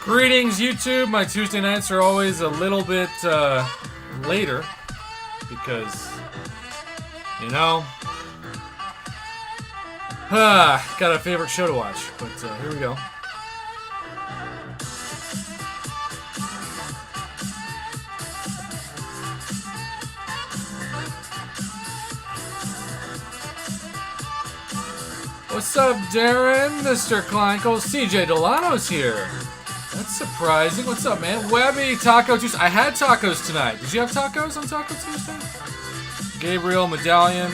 Greetings, YouTube. My Tuesday nights are always a little bit later because, you know, got a favorite show to watch. But here we go. What's up, Darren? Mr. Kleinkel, CJ Delano's here. That's surprising. What's up, man? Webby, Taco Tuesday. I had tacos tonight. Did you have tacos on Taco Tuesday? Gabriel, Medallion.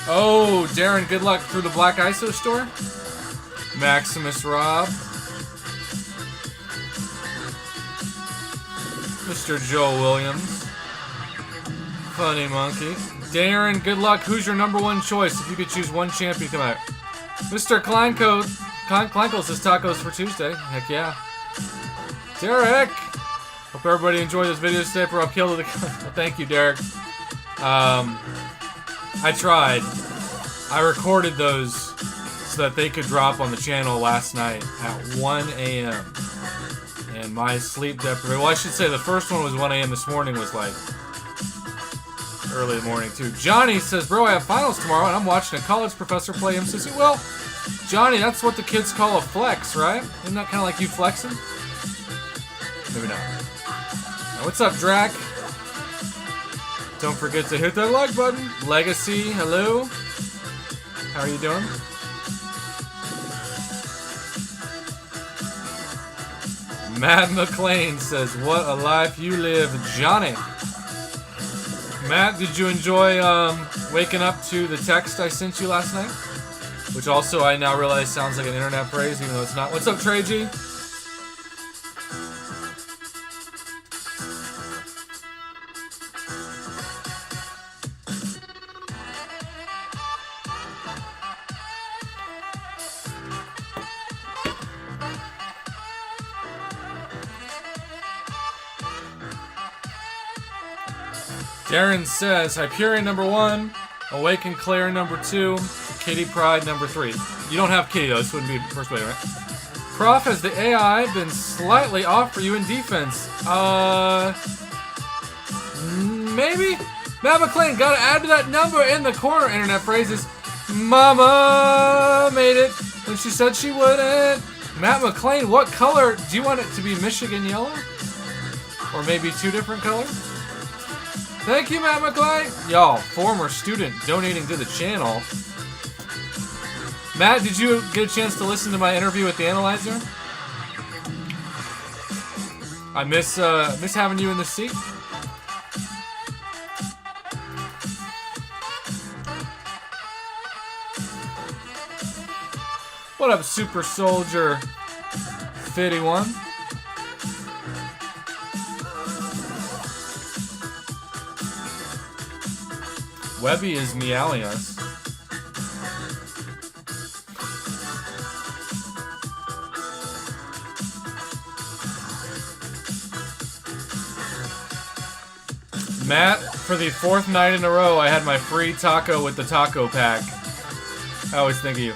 Oh, Darren, good luck through the Black ISO store. Maximus Rob. Mr. Joel Williams. Funny Monkey. Darren, good luck. Who's your #1 choice if you could choose one champion to come out? Mr. Kleinko says tacos for Tuesday. Heck yeah. Derek! Hope everybody enjoyed this video today for Uphill to the... Well, thank you, Derek. I tried. I recorded those so that they could drop on the channel last night at 1 a.m. And my sleep deprivation... Well, I should say the first one was 1 a.m. This morning was like... early in the morning, too. Johnny says, bro, I have finals tomorrow, and I'm watching a college professor play MCOC. Well, Johnny, that's what the kids call a flex, right? Isn't that kind of like you flexing? Maybe not. Now, what's up, Drac? Don't forget to hit that like button. Legacy, hello. How are you doing? Matt McLean says, what a life you live, Johnny. Matt, did you enjoy waking up to the text I sent you last night? Which also I now realize sounds like an internet phrase, even though it's not. What's up, Trey G? Darren says, Hyperion #1, Awaken Claire #2, Kitty Pride #3. You don't have Kitty though, this wouldn't be first way, right? Prof, has the AI been slightly off for you in defense? Maybe? Matt McLean, gotta add to that number in the corner. Internet phrases. Mama made it when she said she wouldn't. Matt McLean, what color? Do you want it to be Michigan yellow? Or maybe 2 different colors? Thank you, Matt McLean. Y'all, former student donating to the channel. Matt, did you get a chance to listen to my interview with the analyzer? I miss having you in the seat. What up, Super Soldier 51? Webby is meowing us. Matt, for the 4th night in a row, I had my free taco with the taco pack. I always think of you.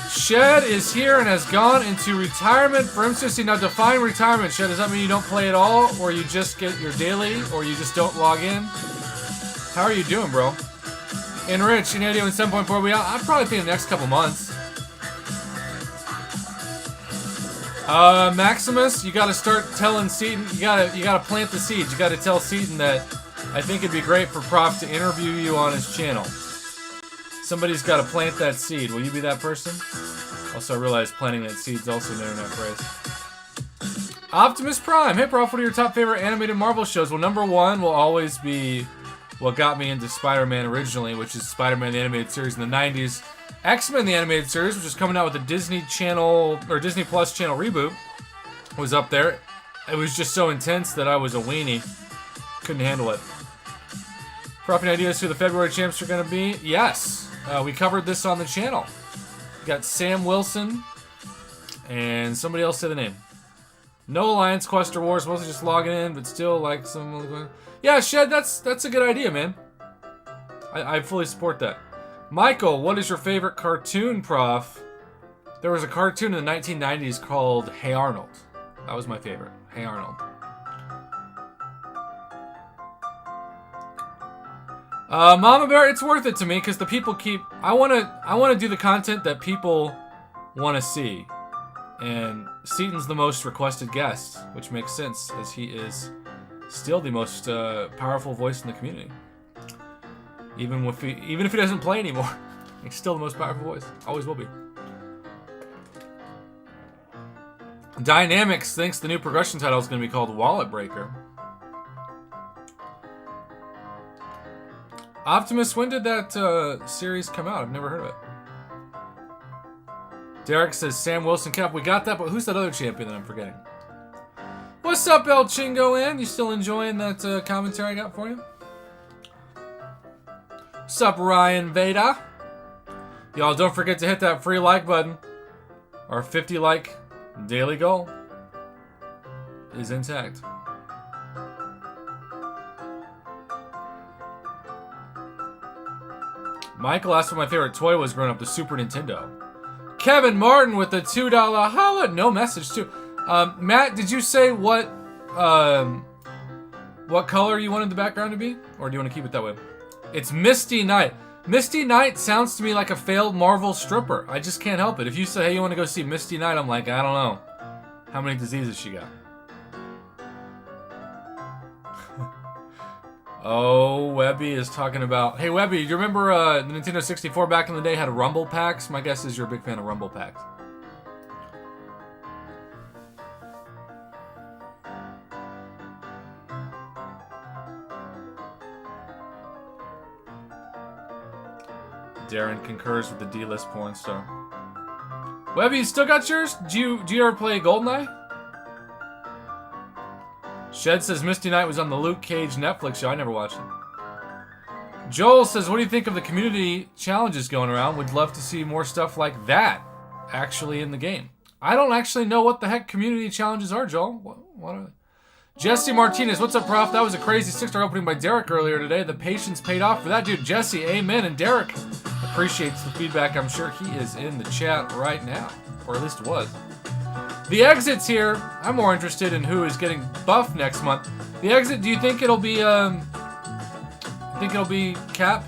Shed is here and has gone into retirement for MCOC. Now define retirement, Shed. Does that mean you don't play at all, or you just get your daily, or you just don't log in? How are you doing, bro? Enrich, Inadio, and 7.4. I'm probably thinking the next couple months. Maximus, you gotta start telling Seaton, you gotta plant the seeds. You gotta tell Seaton that I think it'd be great for Prof to interview you on his channel. Somebody's gotta plant that seed. Will you be that person? Also, I realize planting that seed's also an internet phrase. Optimus Prime, hey Prof, what are your top favorite animated Marvel shows? Well, #1 will always be what got me into Spider-Man originally, which is Spider-Man the Animated Series in the 90s. X-Men the Animated Series, which is coming out with a Disney Channel, or Disney Plus channel reboot, was up there. It was just so intense that I was a weenie. Couldn't handle it. Prof, any ideas who the February champs are going to be? Yes. We covered this on the channel. We got Sam Wilson, and somebody else say the name. No Alliance Quest or Wars, mostly just logging in, but still like some... Yeah, Shed, that's a good idea, man. I fully support that. Michael, what is your favorite cartoon, Prof? There was a cartoon in the 1990s called Hey Arnold. That was my favorite. Hey Arnold. Mama Bear, it's worth it to me because the people keep. I wanna do the content that people want to see, and Seaton's the most requested guest, which makes sense as he is still the most powerful voice in the community. Even if he doesn't play anymore, he's still the most powerful voice. Always will be. Dynamics thinks the new progression title is going to be called Wallet Breaker. Optimus, when did that series come out? I've never heard of it. Derek says Sam Wilson Cap. We got that, but who's that other champion that I'm forgetting? What's up, El Chingo Ann? You still enjoying that commentary I got for you? What's up, Ryan Veda? Y'all don't forget to hit that free like button. Our 50 like daily goal is intact. Michael asked what my favorite toy was growing up, the Super Nintendo. Kevin Martin with the $2 holla. No message too. Matt, did you say what color you wanted the background to be? Or do you want to keep it that way? It's Misty Knight. Misty Knight sounds to me like a failed Marvel stripper. I just can't help it. If you say, hey, you want to go see Misty Knight, I'm like, I don't know. How many diseases she got? Oh, Webby is talking about... Hey, Webby, do you remember the Nintendo 64 back in the day had Rumble Packs? My guess is you're a big fan of Rumble Packs. Darren concurs with the D-list porn star. Webby, you still got yours? Do you ever play GoldenEye? Shed says Misty Knight was on the Luke Cage Netflix show. I never watched it. Joel says, what do you think of the community challenges going around? Would love to see more stuff like that actually in the game. I don't actually know what the heck community challenges are, Joel. What are they? Jesse Martinez, what's up, Prof? That was a crazy 6-star opening by Derek earlier today. The patience paid off for that, dude. Jesse, amen. And Derek appreciates the feedback. I'm sure he is in the chat right now, or at least was. The exits here, I'm more interested in who is getting buffed next month. The exit, do you think it'll be, Cap?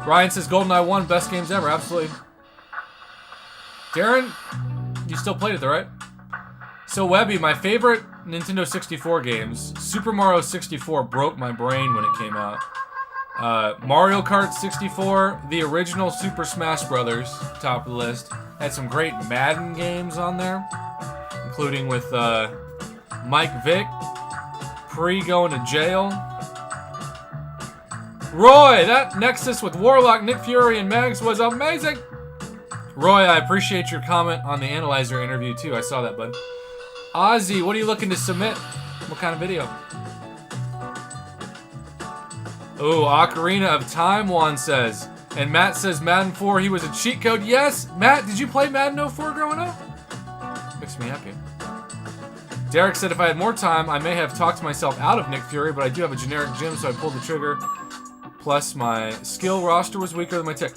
Ryan says GoldenEye 1, best games ever, absolutely. Darren, you still played it though, right? So Webby, my favorite Nintendo 64 games, Super Mario 64 broke my brain when it came out. Mario Kart 64, the original Super Smash Brothers, top of the list. Had some great Madden games on there, including with Mike Vick, pre-going to jail. Roy, that Nexus with Warlock, Nick Fury, and Mags was amazing. Roy, I appreciate your comment on the Analyzer interview too. I saw that, bud. Ozzy, what are you looking to submit? What kind of video? Oh, Ocarina of Time, Juan says. And Matt says Madden 4, he was a cheat code. Yes, Matt, did you play Madden 04 growing up? Makes me happy. Derek said if I had more time, I may have talked myself out of Nick Fury, but I do have a generic gym, so I pulled the trigger. Plus, my skill roster was weaker than my tech.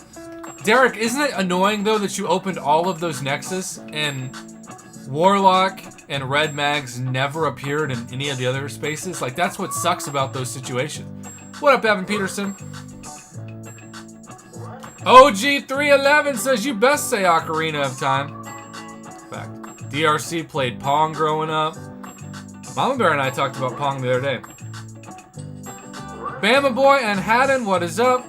Derek, isn't it annoying, though, that you opened all of those Nexus and Warlock and Red Mags never appeared in any of the other spaces? Like, that's what sucks about those situations. What up, Evan Peterson? OG311 says you best say Ocarina of Time. Fact. DRC played Pong growing up. Mama Bear and I talked about Pong the other day. Bama Boy and Haddon, what is up?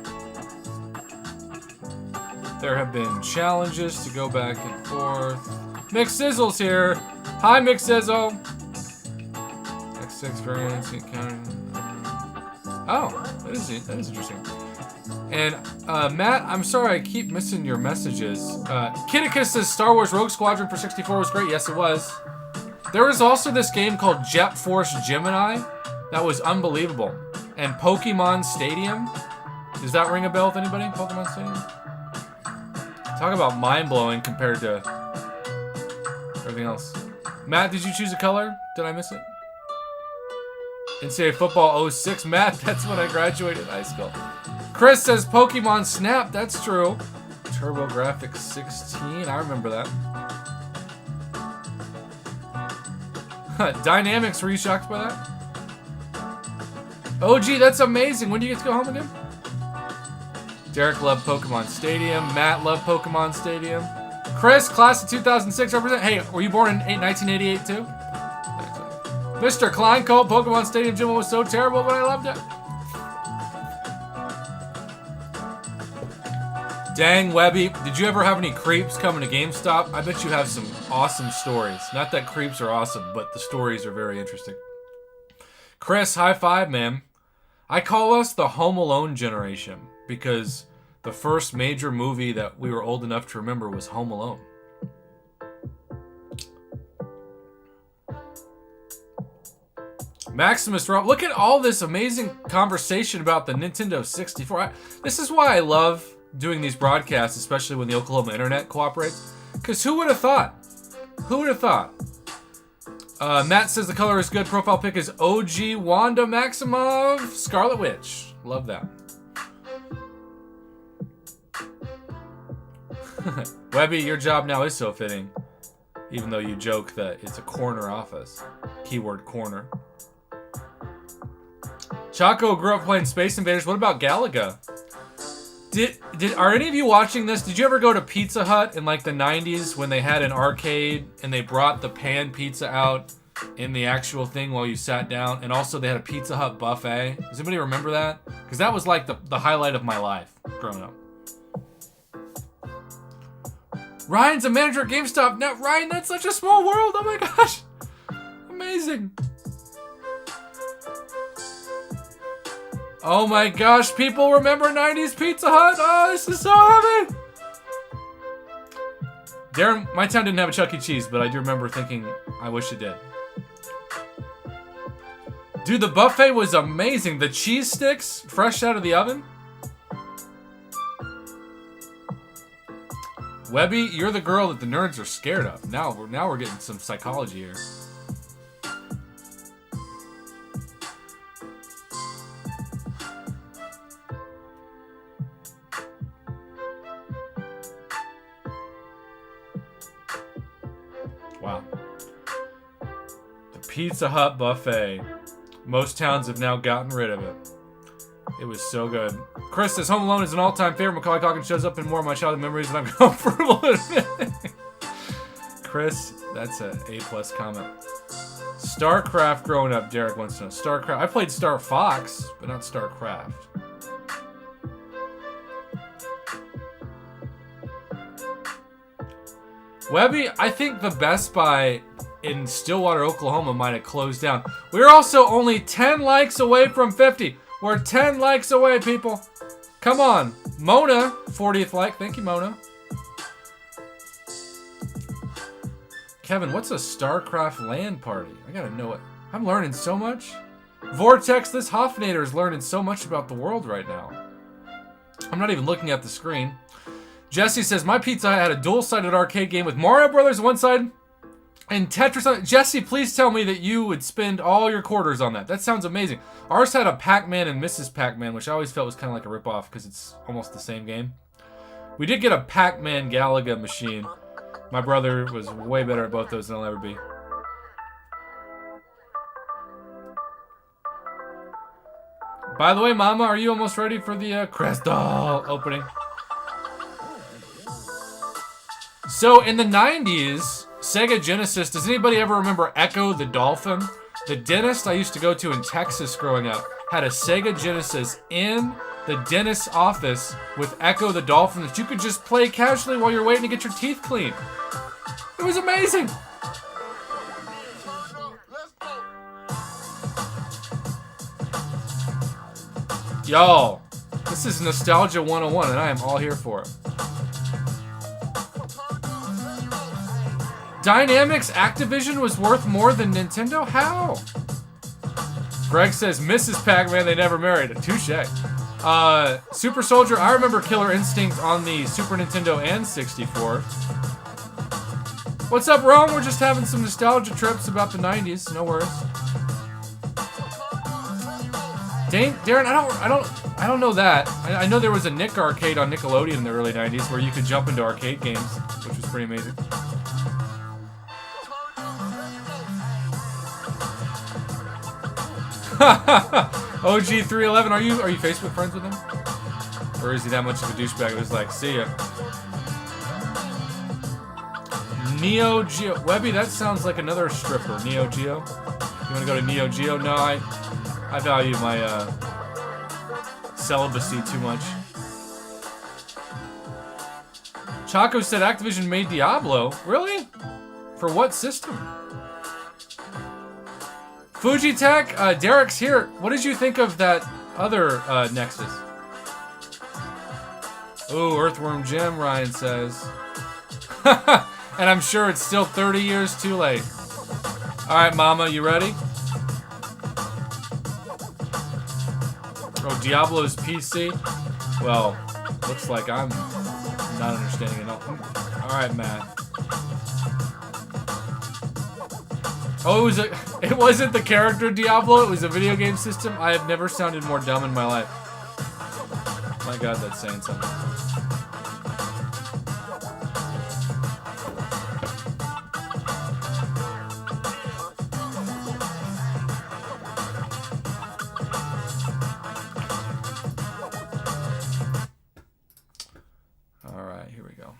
There have been challenges to go back and forth. Mick Sizzle's here. Hi, Mick Sizzle. X6 variants encountered. Oh, that is interesting. And Matt, I'm sorry I keep missing your messages. Kitticus says Star Wars Rogue Squadron for 64 was great. Yes, it was. There was also this game called Jet Force Gemini that was unbelievable. And Pokemon Stadium. Does that ring a bell with anybody? Pokemon Stadium? Talk about mind-blowing compared to everything else. Matt, did you choose a color? Did I miss it? NCAA football 06. Matt, that's when I graduated high school. Chris says Pokemon Snap. That's true. TurboGrafx 16. I remember that. Dynamics, were you shocked by that? OG, that's amazing. When do you get to go home again? Derek loved Pokemon Stadium. Matt loved Pokemon Stadium. Chris, class of 2006 represent. Hey, were you born in 1988 too? Mr. Klein called Pokemon Stadium Gym was so terrible, but I loved it. Dang, Webby, did you ever have any creeps coming to GameStop? I bet you have some awesome stories. Not that creeps are awesome, but the stories are very interesting. Chris, high five, man. I call us the Home Alone generation because the first major movie that we were old enough to remember was Home Alone. Maximus Rob, look at all this amazing conversation about the Nintendo 64. This is why I love doing these broadcasts, especially when the Oklahoma internet cooperates. Because who would have thought? Who would have thought? Matt says the color is good. Profile pic is OG Wanda Maximoff, Scarlet Witch. Love that. Webby, your job now is so fitting. Even though you joke that it's a corner office. Keyword corner. Chaco grew up playing Space Invaders. What about Galaga? Are any of you watching this? Did you ever go to Pizza Hut in like the 90s when they had an arcade and they brought the pan pizza out in the actual thing while you sat down? And also they had a Pizza Hut buffet. Does anybody remember that? Because that was like the highlight of my life growing up. Ryan's a manager at GameStop. Now, Ryan, that's such a small world. Oh my gosh. Amazing. Oh my gosh, people remember 90s Pizza Hut? Oh, this is so heavy! Darren, my town didn't have a Chuck E. Cheese, but I do remember thinking, I wish it did. Dude, the buffet was amazing. The cheese sticks, fresh out of the oven. Webby, you're the girl that the nerds are scared of. Now we're getting some psychology here. Wow. The Pizza Hut buffet. Most towns have now gotten rid of it. It was so good. Chris says Home Alone is an all-time favorite. Macaulay Culkin shows up in more of my childhood memories than I'm comfortable admitting. Chris, that's an A+ comment. StarCraft growing up, Derek wants to know. StarCraft. I played Star Fox, but not StarCraft. Webby, I think the Best Buy in Stillwater, Oklahoma might have closed down. We're also only 10 likes away from 50. We're 10 likes away, people. Come on. Mona, 40th like. Thank you, Mona. Kevin, what's a StarCraft LAN party? I gotta know it. I'm learning so much. Vortex, this Hoffnator is learning so much about the world right now. I'm not even looking at the screen. Jesse says, my Pizza Hut had a dual-sided arcade game with Mario Brothers on one side and Tetris on it. Jesse, please tell me that you would spend all your quarters on that. That sounds amazing. Ours had a Pac-Man and Mrs. Pac-Man, which I always felt was kind of like a ripoff because it's almost the same game. We did get a Pac-Man Galaga machine. My brother was way better at both those than I'll ever be. By the way, Mama, are you almost ready for the Crystal opening? So in the 90s, Sega Genesis, does anybody ever remember Echo the Dolphin? The dentist I used to go to in Texas growing up had a Sega Genesis in the dentist's office with Echo the Dolphin that you could just play casually while you're waiting to get your teeth cleaned. It was amazing. Y'all, this is Nostalgia 101 and I am all here for it. Dynamics Activision was worth more than Nintendo? How? Greg says, Mrs. Pac-Man, they never married. Touche. Super Soldier, I remember Killer Instinct on the Super Nintendo and 64. What's up, Rome? We're just having some nostalgia trips about the 90s. No worries. Darren, I don't know that. I know there was a Nick arcade on Nickelodeon in the early 90s where you could jump into arcade games, which was pretty amazing. OG311, are you Facebook friends with him? Or is he that much of a douchebag? It was like, see ya. Neo Geo. Webby, that sounds like another stripper. Neo Geo? You want to go to Neo Geo? No, I value my celibacy too much. Chaco said Activision made Diablo. Really? For what system? Fujitech, Derek's here. What did you think of that other Nexus? Ooh, Earthworm Jim, Ryan says. And I'm sure it's still 30 years too late. Alright, Mama, you ready? Oh, Diablo's PC? Well, looks like I'm not understanding enough. Alright, Matt. Oh, it wasn't the character Diablo, it was a video game system? I have never sounded more dumb in my life. My God, that's saying something. Alright, here we go.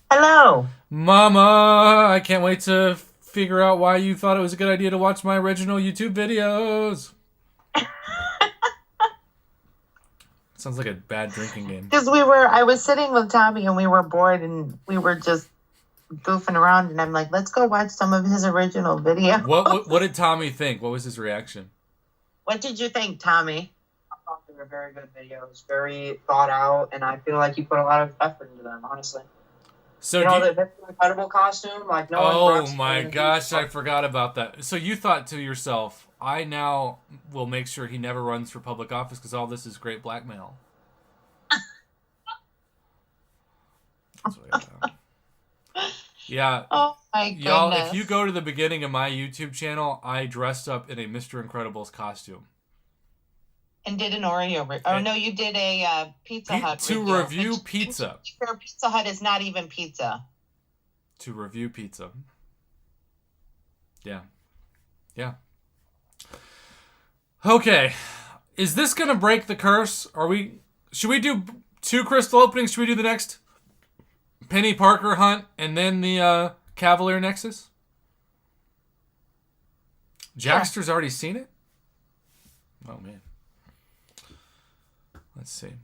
Hello. Mama, I can't wait to figure out why you thought it was a good idea to watch my original YouTube videos. Sounds like a bad drinking game. Because I was sitting with Tommy and we were bored and we were just goofing around and I'm like, let's go watch some of his original videos. What did Tommy think? What was his reaction? What did you think, Tommy? I thought they were very good videos, very thought out, and I feel like you put a lot of effort into them, honestly. So you know, the incredible costume, like no one. Oh my gosh, I forgot about that. So you thought to yourself, I now will make sure he never runs for public office because all this is great blackmail. That's what I got. Yeah. Oh my goodness. Y'all, if you go to the beginning of my YouTube channel, I dressed up in a Mr. Incredible's costume. And did an Oreo. Oh no, you did a Pizza Hut to review pizza. Pizza Hut is not even pizza. To review pizza. Yeah. Yeah. Okay. Is this gonna break the curse? Should we do 2 crystal openings? Should we do the next Penny Parker hunt and then the Cavalier Nexus? Jackster's already seen it? Oh man. Let's see.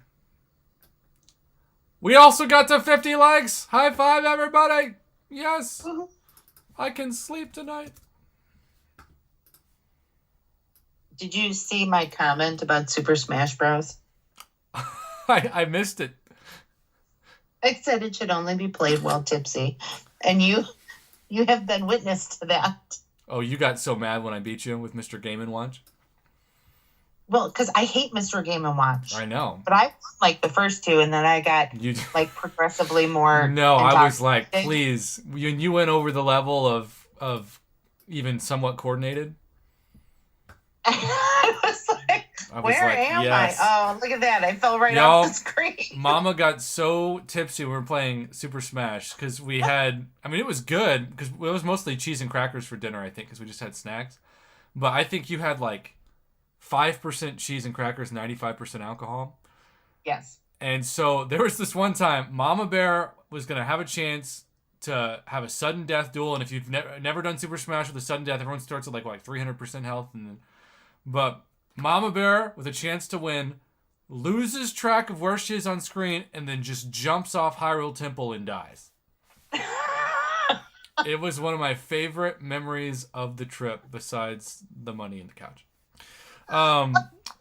We also got to 50 likes. High five, everybody. Yes. I can sleep tonight. Did you see my comment about Super Smash Bros? I missed it. I said it should only be played while tipsy. And you have been witness to that. Oh, you got so mad when I beat you with Mr. Game & Watch? Well, because I hate Mr. Game & Watch. I know. But I won, like, the first 2, and then I got, like, progressively more... No, I was like, please. You went over the level of even somewhat coordinated. I was like, where am yes. I? Oh, look at that. I fell right off the screen. Mama got so tipsy when we were playing Super Smash because we had... I mean, it was good because it was mostly cheese and crackers for dinner, I think, because we just had snacks. But I think you had, like... 5% cheese and crackers, 95% alcohol. Yes. And so there was this one time, Mama Bear was going to have a chance to have a sudden death duel. And if you've never done Super Smash with a sudden death, everyone starts at like 300% health. But Mama Bear, with a chance to win, loses track of where she is on screen and then just jumps off Hyrule Temple and dies. It was one of my favorite memories of the trip besides the money in the couch.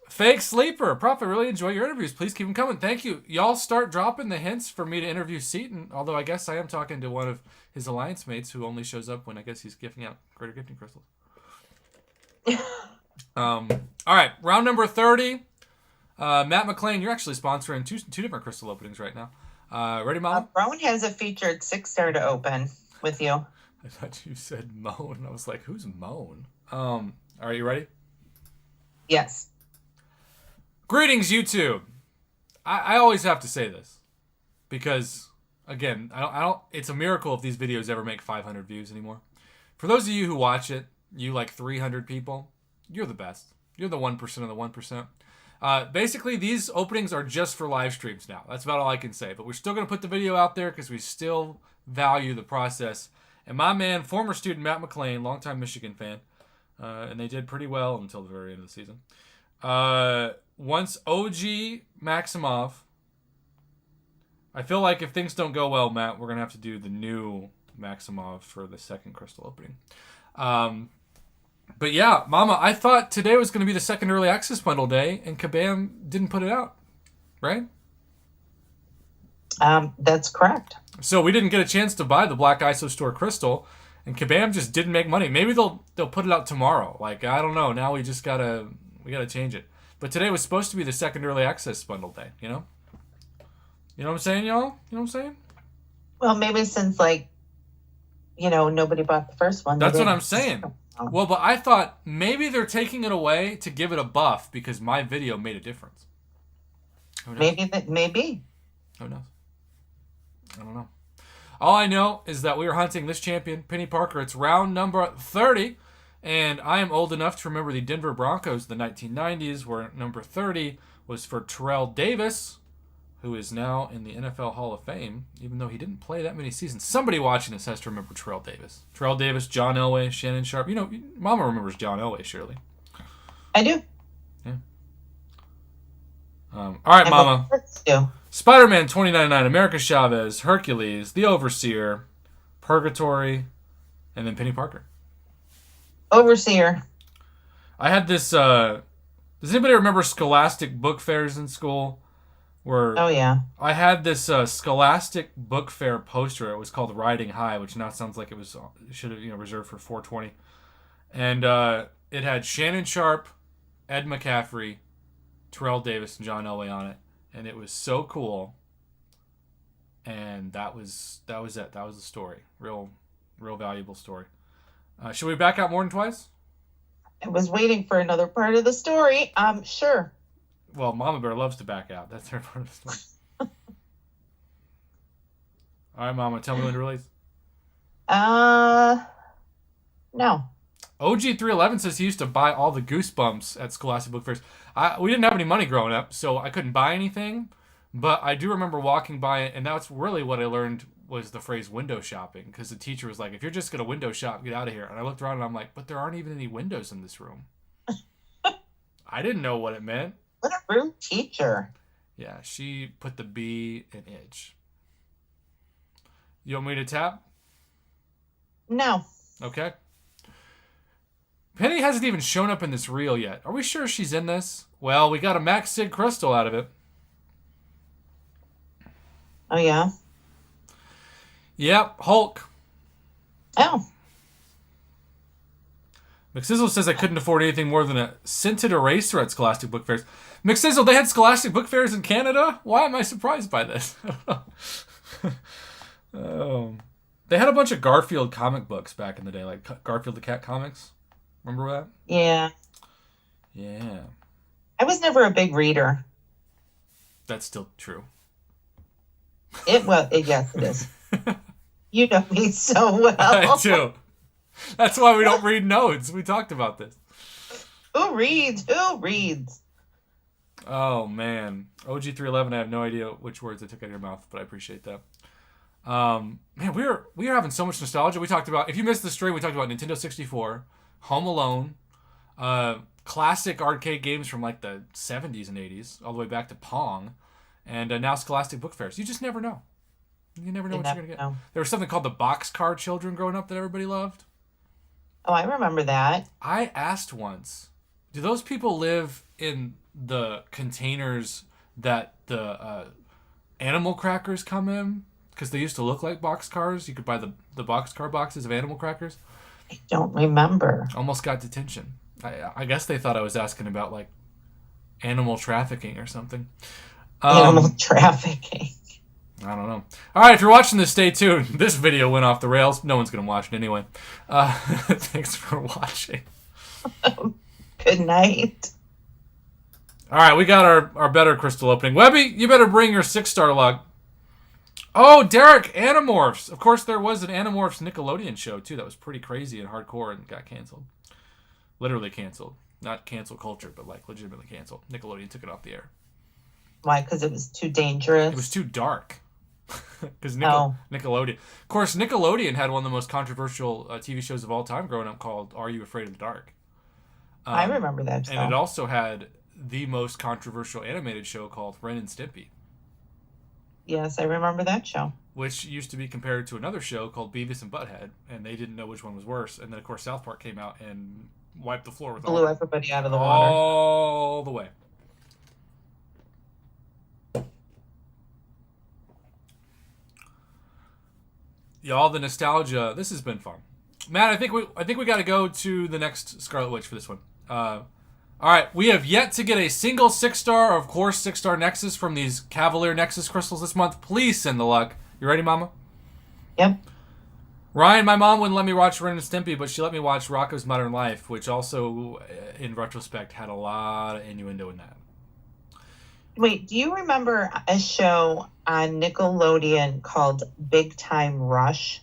Fake Sleeper. Prof, I really enjoy your interviews. Please keep them coming. Thank you. Y'all start dropping the hints for me to interview Seaton, although I guess I am talking to one of his alliance mates who only shows up when I guess he's giving out greater gifting crystals. All right, round number 30. Matt Mclean, you're actually sponsoring two different crystal openings right now. Ready, Mom? Rowan has a featured 6-star to open with you. I thought you said Moan. I was like, who's Moan? Are you ready? Yes. Greetings, YouTube. I always have to say this because, again, I don't. It's a miracle if these videos ever make 500 views anymore. For those of you who watch it, you like 300 people, you're the best. You're the 1% of the 1%. Basically, these openings are just for live streams now. That's about all I can say. But we're still going to put the video out there because we still value the process. And my man, former student Matt Mclean, longtime Michigan fan, and they did pretty well until the very end of the season. Once OG Maximov, I feel like if things don't go well, Matt, we're going to have to do the new Maximov for the second crystal opening. But yeah, Mama, I thought today was going to be the second early access bundle day, and Kabam didn't put it out, right? That's correct. So we didn't get a chance to buy the Black ISO Store crystal, and Kabam just didn't make money. Maybe they'll put it out tomorrow. Like, I don't know. Now we gotta change it. But today was supposed to be the second early access bundle day. You know? You know what I'm saying, y'all? You know what I'm saying? Well, maybe since nobody bought the first one. That's what I'm saying. Well, but I thought maybe they're taking it away to give it a buff because my video made a difference. Who knows? Maybe. Who knows? I don't know. All I know is that we are hunting this champion, Penny Parker. It's round number 30, and I am old enough to remember the Denver Broncos of the 1990s, where number 30 was for Terrell Davis, who is now in the NFL Hall of Fame, even though he didn't play that many seasons. Somebody watching this has to remember Terrell Davis. Terrell Davis, John Elway, Shannon Sharp. You know, Mama remembers John Elway, surely. I do. Yeah. All right, Mama. Spider-Man 2099, America Chavez, Hercules, The Overseer, Purgatory, and then Penny Parker. Overseer. I had this... does anybody remember Scholastic book fairs in school? Oh, yeah. I had this Scholastic book fair poster. It was called Riding High, which now sounds like it should have reserved for 420. And it had Shannon Sharp, Ed McCaffrey, Terrell Davis, and John Elway on it. And it was so cool. And that was it. That was the story. Real valuable story. Should we back out more than twice? I was waiting for another part of the story. Sure. Well, Mama Bear loves to back out. That's her part of the story. All right, Mama, tell me when to release. No. OG311 says he used to buy all the Goosebumps at Scholastic Book Fairs. We didn't have any money growing up, so I couldn't buy anything. But I do remember walking by it, and that's really what I learned was the phrase window shopping, because the teacher was like, if you're just going to window shop, get out of here. And I looked around, and I'm like, but there aren't even any windows in this room. I didn't know what it meant. What a rude teacher. Yeah, she put the B in itch. You want me to tap? No. Okay. Penny hasn't even shown up in this reel yet. Are we sure she's in this? Well, we got a Max Sig crystal out of it. Oh, yeah? Yep, Hulk. Oh. McSizzle says I couldn't afford anything more than a scented eraser at Scholastic Book Fairs. McSizzle, they had Scholastic Book Fairs in Canada? Why am I surprised by this? I don't know. They had a bunch of Garfield comic books back in the day, like Garfield the Cat comics. Remember that? Yeah. Yeah. I was never a big reader. That's still true. Yes, it is. You know me so well. I do. That's why we don't read notes. We talked about this. Who reads? Who reads? Oh, man. OG311, I have no idea which words I took out of your mouth, but I appreciate that. Man, we are having so much nostalgia. We talked about, if you missed the stream, we talked about Nintendo 64, Home Alone, classic arcade games from like the 70s and 80s, all the way back to Pong, and now Scholastic Book Fairs. You just never know. You never know what you're going to get. Know. There was something called the Boxcar Children growing up that everybody loved. Oh, I remember that. I asked once, do those people live in the containers that the animal crackers come in? Because they used to look like boxcars. You could buy the boxcar boxes of animal crackers. I don't remember. Almost got detention. I guess they thought I was asking about like animal trafficking or something. Animal trafficking. I don't know. All right, if you're watching this, stay tuned. This video went off the rails. No one's going to watch it anyway. Thanks for watching. Good night. All right, we got our better crystal opening. Webby, you better bring your 6-star luck. Oh, Derek, Animorphs. Of course, there was an Animorphs Nickelodeon show, too. That was pretty crazy and hardcore and got canceled. Literally canceled. Not cancel culture, but like legitimately canceled. Nickelodeon took it off the air. Why? Because it was too dangerous? It was too dark. Because Nickelodeon. Of course, Nickelodeon had one of the most controversial TV shows of all time growing up called Are You Afraid of the Dark? I remember that show. And it also had the most controversial animated show called Ren and Stimpy. Yes, I remember that show. Which used to be compared to another show called Beavis and Butthead, and they didn't know which one was worse. And then, of course, South Park came out and wiped the floor with Blew everybody out of the water. All the way. Y'all, the nostalgia. This has been fun, Matt. I think we got to go to the next Scarlet Witch for this one. All right, we have yet to get a single 6-star, or of course 6-star Nexus from these Cavalier Nexus crystals this month. Please send the luck. You ready, Mama? Yep. Ryan, my mom wouldn't let me watch Ren and Stimpy, but she let me watch Rocko's Modern Life, which also, in retrospect, had a lot of innuendo in that. Wait, do you remember a show on Nickelodeon called Big Time Rush?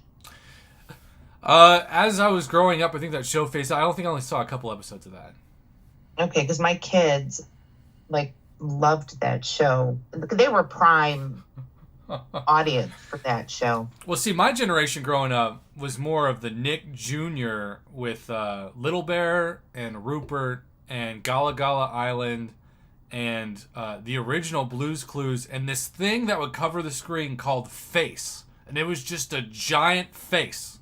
As I was growing up, I think that show faced. I don't think I only saw a couple episodes of that. Okay, because my kids loved that show. They were prime audience for that show. Well, see, my generation growing up was more of the Nick Jr. with Little Bear and Rupert and Gala Gala Island and the original Blue's Clues and this thing that would cover the screen called Face. And it was just a giant face.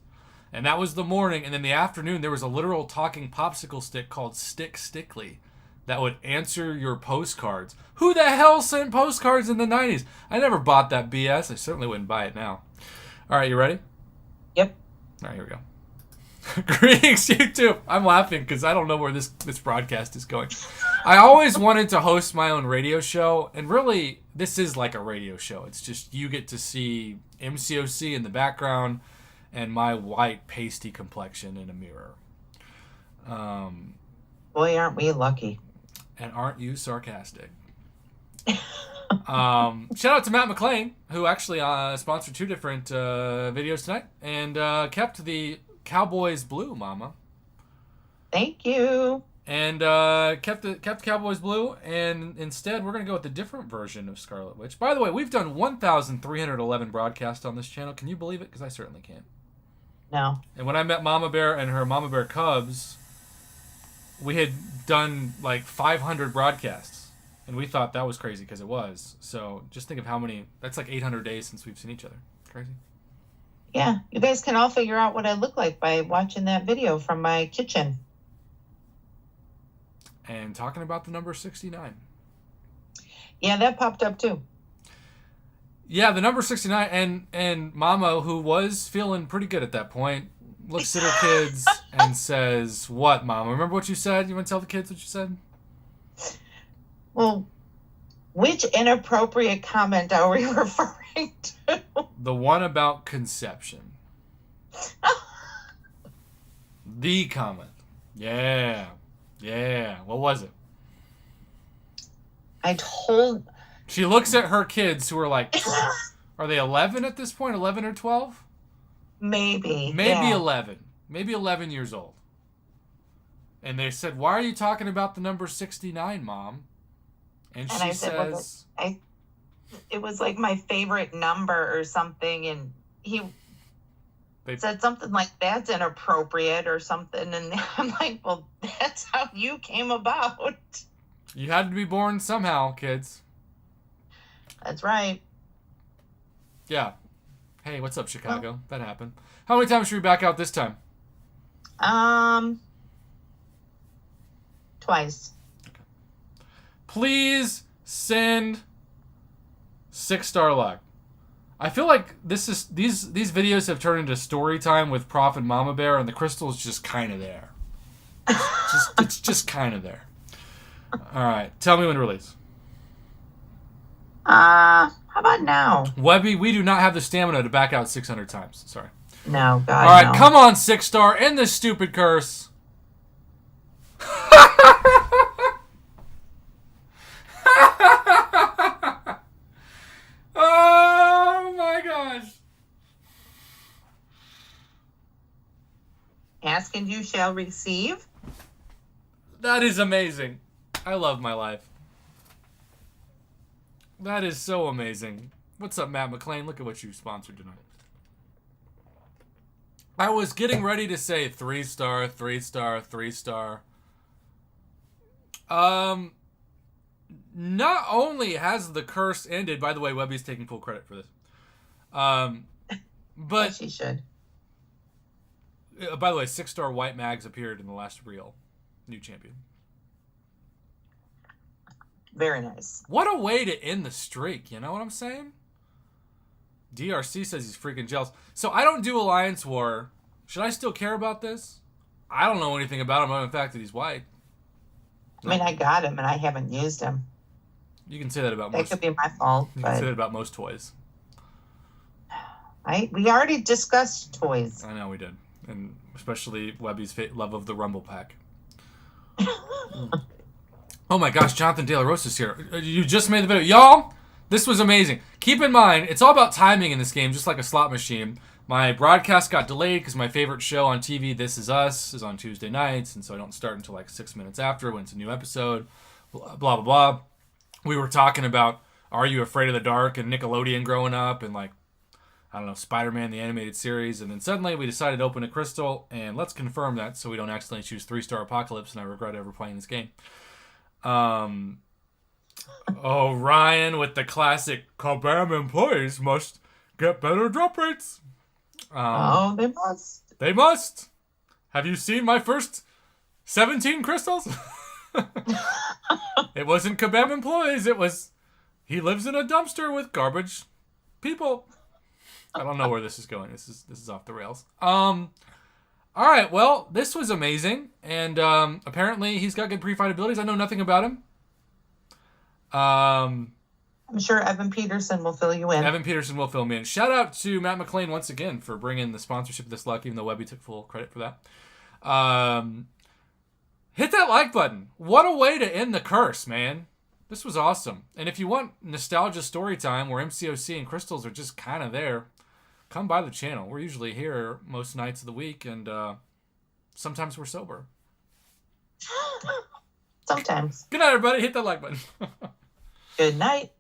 And that was the morning. And then the afternoon, there was a literal talking popsicle stick called Stick Stickly that would answer your postcards. Who the hell sent postcards in the 90s? I never bought that BS. I certainly wouldn't buy it now. All right, you ready? Yep. All right, here we go. Greetings, YouTube. I'm laughing because I don't know where this broadcast is going. I always wanted to host my own radio show. And really, this is like a radio show. It's just you get to see MCOC in the background and my white pasty complexion in a mirror. Boy, aren't we lucky. And aren't you sarcastic? Shout out to Matt Mclean, who actually sponsored 2 different videos tonight and kept the Cowboys blue, Mama. Thank you. And kept the Cowboys blue, and instead we're going to go with a different version of Scarlet Witch. By the way, we've done 1,311 broadcasts on this channel. Can you believe it? Because I certainly can't. No. And when I met Mama Bear and her Mama Bear Cubs, we had done like 500 broadcasts. And we thought that was crazy because it was. So just think of how many, that's like 800 days since we've seen each other. Crazy. Yeah, you guys can all figure out what I look like by watching that video from my kitchen. And talking about the number 69. Yeah, that popped up too. Yeah, the number 69, and Mama, who was feeling pretty good at that point, looks at her kids and says, "What, Mama? Remember what you said? You want to tell the kids what you said?" Well, which inappropriate comment are we referring to? The one about conception. The comment. Yeah. What was it? I told... She looks at her kids who are like, are they 11 at this point? 11 or 12? Maybe. Maybe yeah. 11. Maybe 11 years old. And they said, "Why are you talking about the number 69, Mom?" And she says... it was like my favorite number or something, and he said something like, "That's inappropriate," or something, and I'm like, well, that's how you came about. You had to be born somehow, kids. That's right. Yeah. Hey, what's up, Chicago? Well, that happened. How many times should we back out this time? Twice. Okay. Please send 6-star luck. I feel like these videos have turned into story time with Prof and Mama Bear, and the crystal's just kind of there. It's just kind of there. All right, tell me when to release. How How about now? Webby, we do not have the stamina to back out 600 times. Sorry. No, God, all right, no. come on, 6-star. End this stupid curse. Oh, my gosh. Ask and you shall receive. That is amazing. I love my life. That is so amazing. What's up, Matt McLean? Look at what you sponsored tonight. I was getting ready to say 3-star, 3-star, 3-star. Not only has the curse ended, by the way, Webby's taking full credit for this. But she should. By the way, 6-star White Mags appeared in the last reel. New champion. Very nice. What a way to end the streak, you know what I'm saying? DRC says he's freaking jealous. So I don't do Alliance War. Should I still care about this? I don't know anything about him other than the fact that he's white. I mean, I got him and I haven't used him. You can say that about that most. That could be my fault. You can say that about most toys. We already discussed toys. I know we did. And especially Webby's love of the Rumble Pack. Oh my gosh, Jonathan De La Rosa's here. You just made the video. Y'all, this was amazing. Keep in mind, it's all about timing in this game, just like a slot machine. My broadcast got delayed because my favorite show on TV, This Is Us, is on Tuesday nights, and so I don't start until like 6 minutes after when it's a new episode. Blah, blah, blah. We were talking about Are You Afraid of the Dark and Nickelodeon growing up and like, I don't know, Spider-Man, the animated series. And then suddenly we decided to open a crystal, and let's confirm that so we don't accidentally choose 3-star Apocalypse, and I regret ever playing this game. Oh, Ryan with the classic Kabam employees must get better drop rates. They must. They must. Have you seen my first 17 crystals? It wasn't Kabam employees. It was he lives in a dumpster with garbage people. I don't know where this is going. This is off the rails. All right. Well, this was amazing, and apparently he's got good pre-fight abilities. I know nothing about him. I'm sure Evan Peterson will fill you in. Evan Peterson will fill me in. Shout out to Matt McLean once again for bringing the sponsorship of this luck, even though Webby took full credit for that. Hit that like button. What a way to end the curse, man. This was awesome. And if you want nostalgia story time where MCOC and crystals are just kind of there, come by the channel. We're usually here most nights of the week, and sometimes we're sober. Sometimes. Good night, everybody. Hit that like button. Good night.